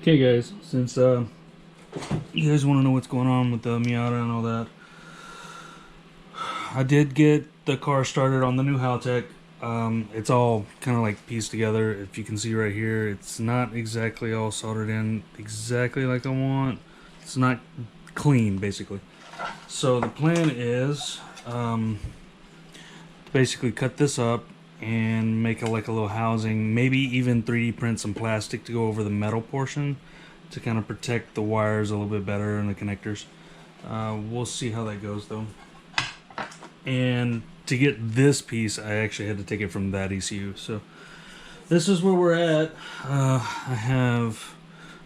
Okay guys, since you guys want to know what's going on with the Miata and all that, I did get the car started on the new Haltech. It's all kind of like pieced together. If you can see right here, it's not exactly all soldered in exactly like I want. It's not clean basically. So the plan is to basically cut this up and make like a little housing, maybe even 3D print some plastic to go over the metal portion to kind of protect the wires a little bit better and the connectors. We'll see how that goes though. And to get this piece, I actually had to take it from that ECU. So this is where we're at. I have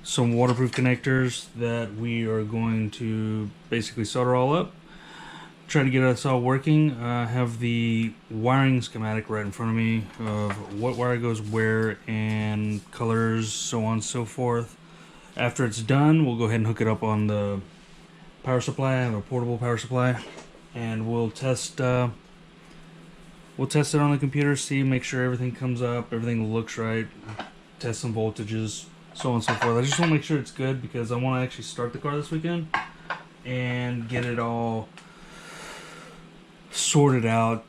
some waterproof connectors that we are going to basically solder all up, try to get us all working. I have the wiring schematic right in front of me of what wire goes where and colors, so on and so forth. After it's done, we'll go ahead and hook it up on the power supply. I have a portable power supply, and we'll test it on the computer, see, make sure everything comes up, everything looks right, test some voltages, so on and so forth. I just want to make sure it's good because I want to actually start the car this weekend and get it all sorted out.